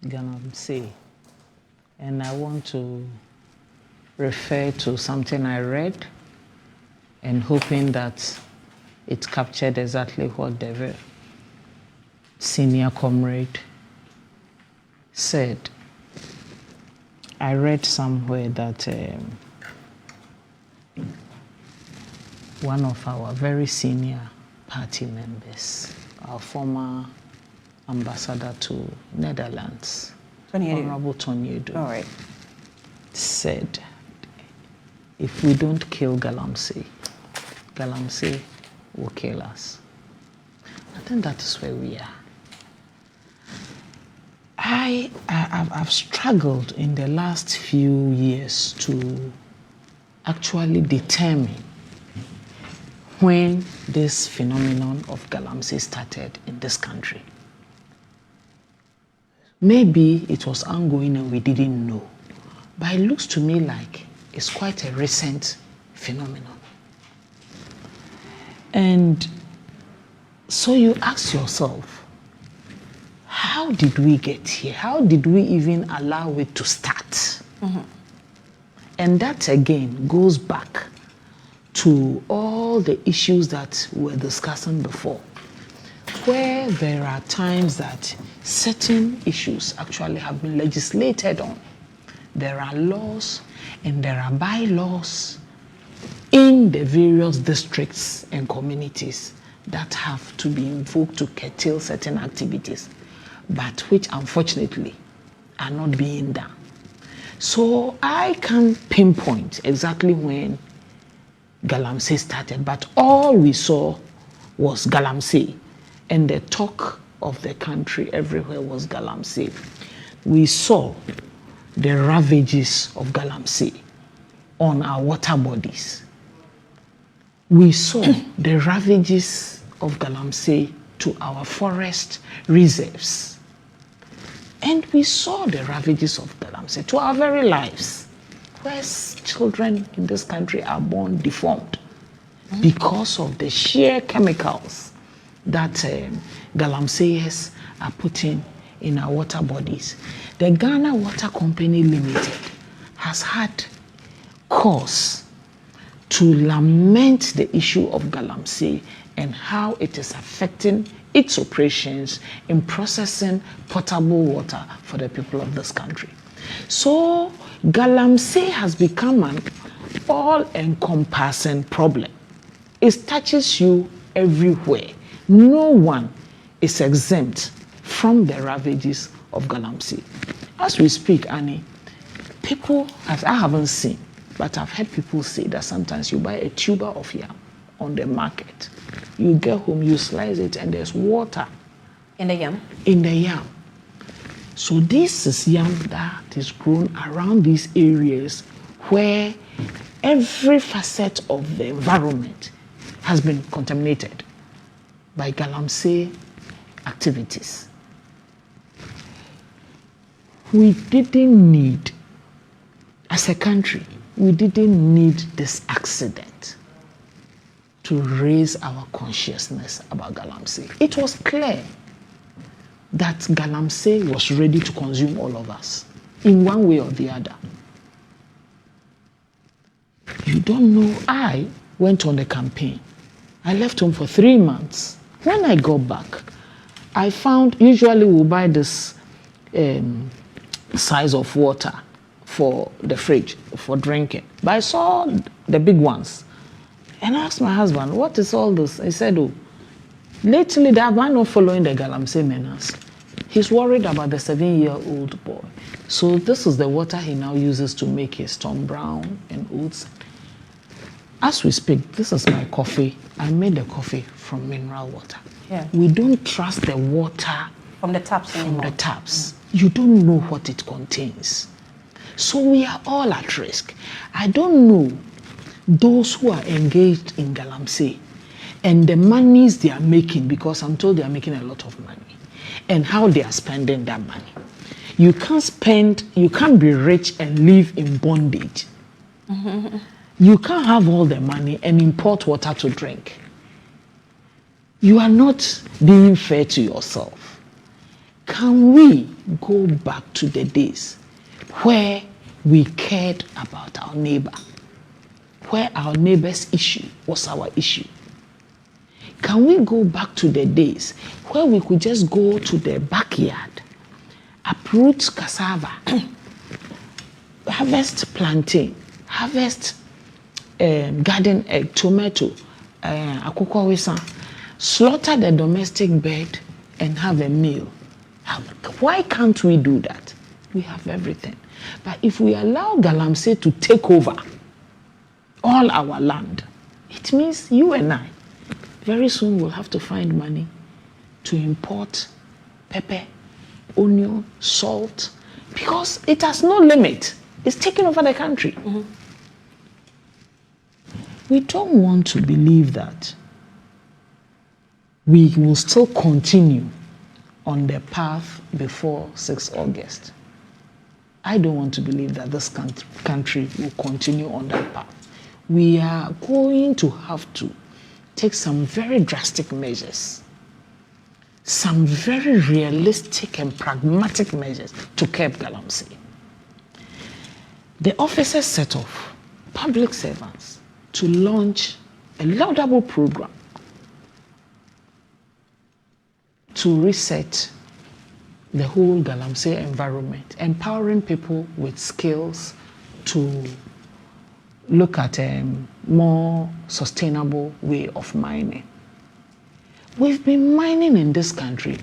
Galamsey, and I want to refer to something I read and hoping that it captured exactly what the senior comrade said. I read somewhere that one of our very senior party members, our former ambassador to Netherlands, Honorable Tony Edu, said, if we don't kill Galamsey, Galamsey will kill us. I think that is where we are. I've struggled in the last few years to actually determine when this phenomenon of Galamsey started in this country. Maybe it was ongoing and we didn't know, but it looks to me like it's quite a recent phenomenon. And so you ask yourself, how did we get here? How did we even allow it to start? And that again goes back to all the issues that we're discussing before, where there are times that certain issues actually have been legislated on. There are laws and there are bylaws in the various districts and communities that have to be invoked to curtail certain activities, but which unfortunately are not being done. So I can't pinpoint exactly when Galamsey started, but all we saw was Galamsey, and the talk of the country everywhere was Galamsey. We saw the ravages of Galamsey on our water bodies. We saw the ravages of Galamsey to our forest reserves. And we saw the ravages of Galamsey to our very lives, where children in this country are born deformed because of the sheer chemicals that Galamseyers are putting in our water bodies. The Ghana Water Company Limited has had cause to lament the issue of Galamsey and how it is affecting its operations in processing potable water for the people of this country. So Galamsey has become an all-encompassing problem. It touches you everywhere. No one is exempt from the ravages of Galamsey. As we speak, Annie, I haven't seen, but I've heard people say that sometimes you buy a tuber of yam on the market. You get home, you slice it, and there's water. In the yam? In the yam. So this is yam that is grown around these areas where every facet of the environment has been contaminated by Galamsey activities. We didn't need, as a country, we didn't need this accident to raise our consciousness about Galamsey. It was clear that Galamsey was ready to consume all of us in one way or the other. You don't know, I went on the campaign. I left home for 3 months. When I got back, I found, usually we'll buy this size of water for the fridge, for drinking. But I saw the big ones. And I asked my husband, what is all this? He said, oh, lately that man not following the Galamsey menace. He's worried about the 7-year-old boy. So this is the water he now uses to make his Tom Brown and oats. As we speak, this is my coffee. I made the coffee from mineral water. Yeah. We don't trust the water from the taps anymore. From the taps. You don't know what it contains. So we are all at risk. I don't know those who are engaged in Galamsey and the monies they are making, because I'm told they are making a lot of money, and how they are spending that money. You can't be rich and live in bondage. You can't have all the money and import water to drink. You are not being fair to yourself. Can we go back to the days where we cared about our neighbor, where our neighbor's issue was our issue? Can we go back to the days where we could just go to the backyard, uproot cassava, harvest plantain, harvest garden egg, tomato, akukwa wisa, slaughter the domestic bird and have a meal? Why can't we do that? We have everything. But if we allow Galamsey to take over all our land, it means you and I very soon will have to find money to import pepper, onion, salt, because it has no limit. It's taking over the country. Mm-hmm. We don't want to believe that we will still continue on the path before 6 August. I don't want to believe that this country will continue on that path. We are going to have to take some very drastic measures, some very realistic and pragmatic measures to curb Galamsey. The officers set off, public servants, to launch a laudable program to reset the whole Galamsey environment, empowering people with skills to look at a more sustainable way of mining. We've been mining in this country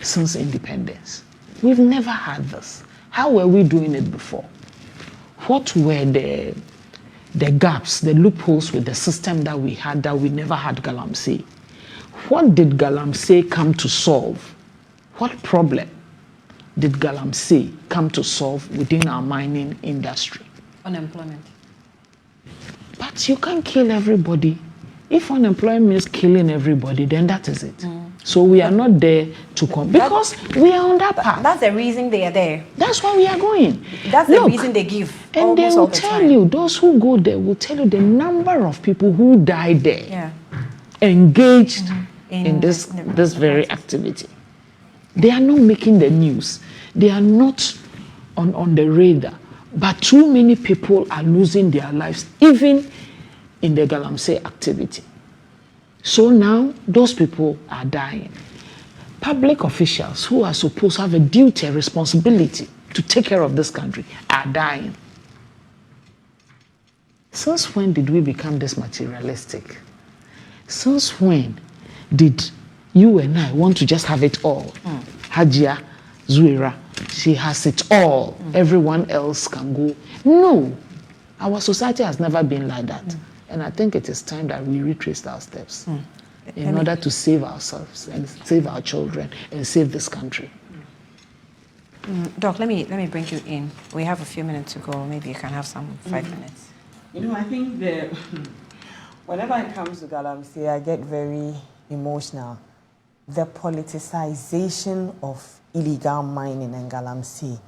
since independence. We've never had this. How were we doing it before? What were the gaps, the loopholes with the system that we had that we never had Galamsey? What did Galamsey come to solve? What problem did Galamsey come to solve within our mining industry? Unemployment. But you can't kill everybody. If unemployment means killing everybody, then that is it. So we are not there to come because we are on that path. That's the reason they are there. That's why we are going. That's the reason they give. And they will tell you, those who go there will tell you the number of people who died there, engaged in this very activity. They are not making the news. They are not on the radar. But too many people are losing their lives, even in the Galamsey activity. So now, those people are dying. Public officials who are supposed to have a duty, a responsibility to take care of this country are dying. Since when did we become this materialistic? Since when did you and I want to just have it all? Hajia, Zuira, she has it all. Everyone else can go. No, our society has never been like that. And I think it is time that we retrace our steps in order to save ourselves and save our children and save this country. Doc, let me bring you in. We have a few minutes to go. Maybe you can have some 5 minutes. You know, I think whenever it comes to Galamsey, I get very emotional. The politicization of illegal mining in Galamsey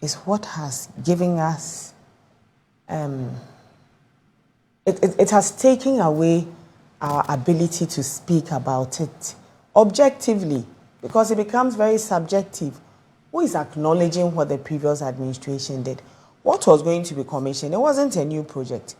is what has given us, it has taken away our ability to speak about it objectively, because it becomes very subjective. Who is acknowledging what the previous administration did? What was going to be commissioned? It wasn't a new project.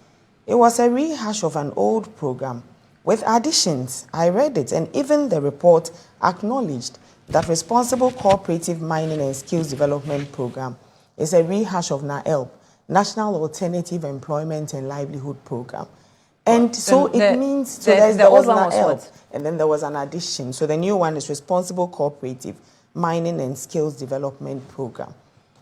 It was a rehash of an old program with additions. I read it, and even the report acknowledged that Responsible Cooperative Mining and Skills Development Program is a rehash of NAELP, National Alternative Employment and Livelihood Program. And so it means there was NAELP, and then there was an addition. So the new one is Responsible Cooperative Mining and Skills Development Program.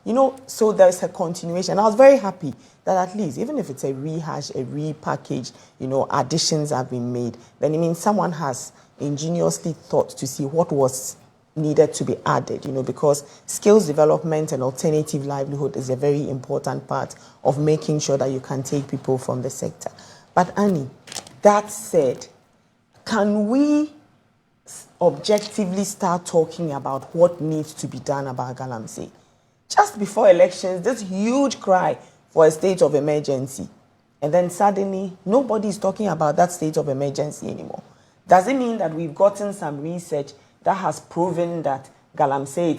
You know, so there's a continuation. I was very happy that at least, even if it's a rehash, a repackage, you know, additions have been made, then it means someone has ingeniously thought to see what was needed to be added, you know, because skills development and alternative livelihood is a very important part of making sure that you can take people from the sector. But Annie, that said, can we objectively start talking about what needs to be done about Galamsey? Just before elections, this huge cry for a state of emergency. And then suddenly, nobody is talking about that state of emergency anymore. Does it mean that we've gotten some research that has proven that Galamsey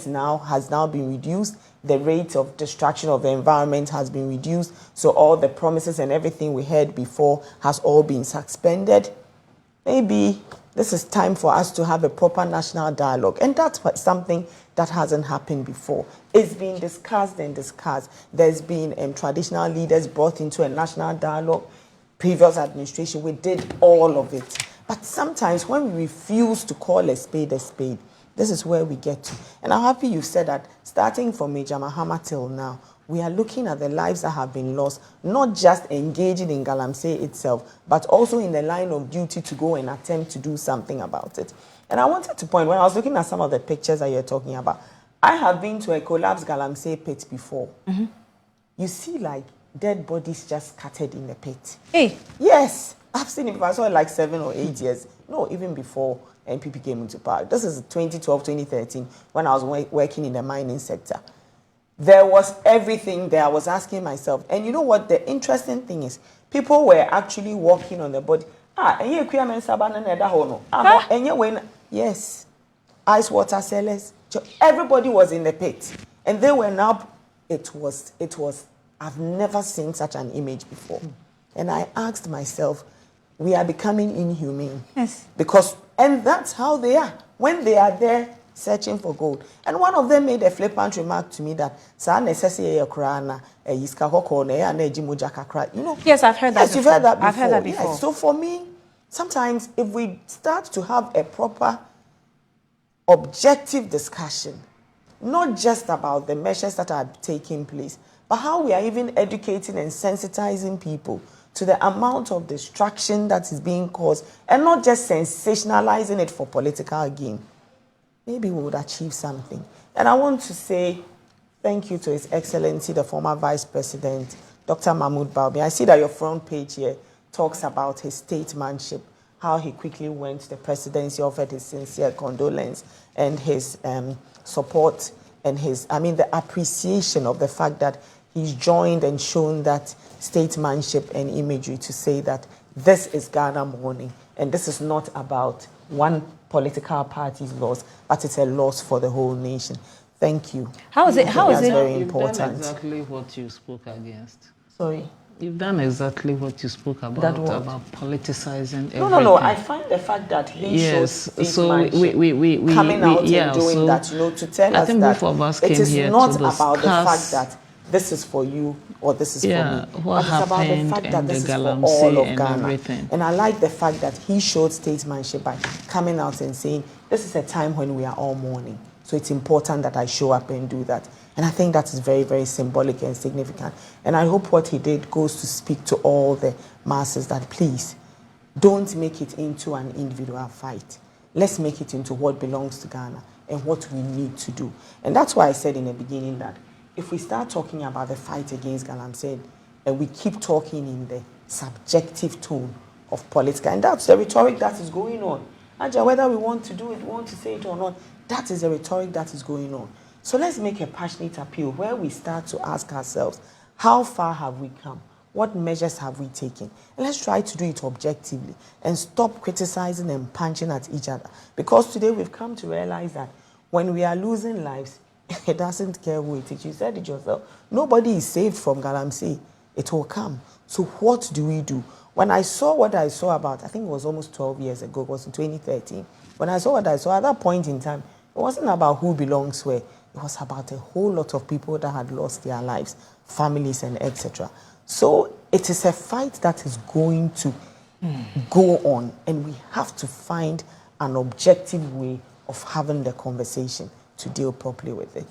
has now been reduced. The rate of destruction of the environment has been reduced. So all the promises and everything we heard before has all been suspended. Maybe this is time for us to have a proper national dialogue. And that's something that hasn't happened before. It's been discussed and discussed. There's been traditional leaders brought into a national dialogue. Previous administration, we did all of it. But sometimes when we refuse to call a spade, this is where we get to. And I'm happy you said that starting from Major Mahama till now, we are looking at the lives that have been lost, not just engaging in Galamsey itself, but also in the line of duty to go and attempt to do something about it. And I wanted to point, when I was looking at some of the pictures that you're talking about, I have been to a collapsed Galamsey pit before. Mm-hmm. You see like dead bodies just scattered in the pit. Hey. Yes, I've seen it before. I saw it like 7 or 8 years. No, even before NPP came into power. This is 2012, 2013, when I was working in the mining sector. There was everything there. I was asking myself, and you know what the interesting thing is? People were actually walking on the body. Yes, ice water sellers. Everybody was in the pit, and they were now. It was. I've never seen such an image before, and I asked myself, we are becoming inhumane. Yes. And that's how they are when they are there searching for gold. And one of them made a flippant remark to me that, you know. Yes, I've heard that. Yes, you've heard that before. I've heard that before. Yes. So for me, sometimes if we start to have a proper, objective discussion, not just about the measures that are taking place, but how we are even educating and sensitizing people to the amount of destruction that is being caused, and not just sensationalizing it for political gain, maybe we would achieve something. And I want to say thank you to His Excellency, the former Vice President, Dr. Mahmoud Bawumia. I see that your front page here talks about his statesmanship, how he quickly went to the presidency, offered his sincere condolence and his support and the appreciation of the fact that he's joined and shown that statesmanship and imagery to say that this is Ghana mourning, and this is not about one political party's loss, but it's a loss for the whole nation. Thank you. How is it? Very You've important. done exactly what you spoke against. Sorry. You've done exactly what you spoke about politicizing everything. No. I find the fact that he shows statesmanship, we coming out and doing that, to tell us that it is not about the fact that this is for you or this is for me. What but it's about the fact that this is for all of Ghana. Everything. And I like the fact that he showed statesmanship by coming out and saying, this is a time when we are all mourning. So it's important that I show up and do that. And I think that is very, very symbolic and significant. And I hope what he did goes to speak to all the masses that please, don't make it into an individual fight. Let's make it into what belongs to Ghana and what we need to do. And that's why I said in the beginning that if we start talking about the fight against Galamsey and we keep talking in the subjective tone of politics, and that's the rhetoric that is going on. Aja, whether we want to do it, want to say it or not, that is the rhetoric that is going on. So let's make a passionate appeal where we start to ask ourselves, how far have we come? What measures have we taken? And let's try to do it objectively and stop criticizing and punching at each other. Because today we've come to realize that when we are losing lives, it doesn't care who it is. You said it yourself. Nobody is saved from Galamsey. It will come. So what do we do? When I saw what I saw about, I think it was almost 12 years ago, it was in 2013. When I saw what I saw at that point in time, it wasn't about who belongs where. It was about a whole lot of people that had lost their lives, families and etc. So it is a fight that is going to go on, and we have to find an objective way of having the conversation to deal properly with it.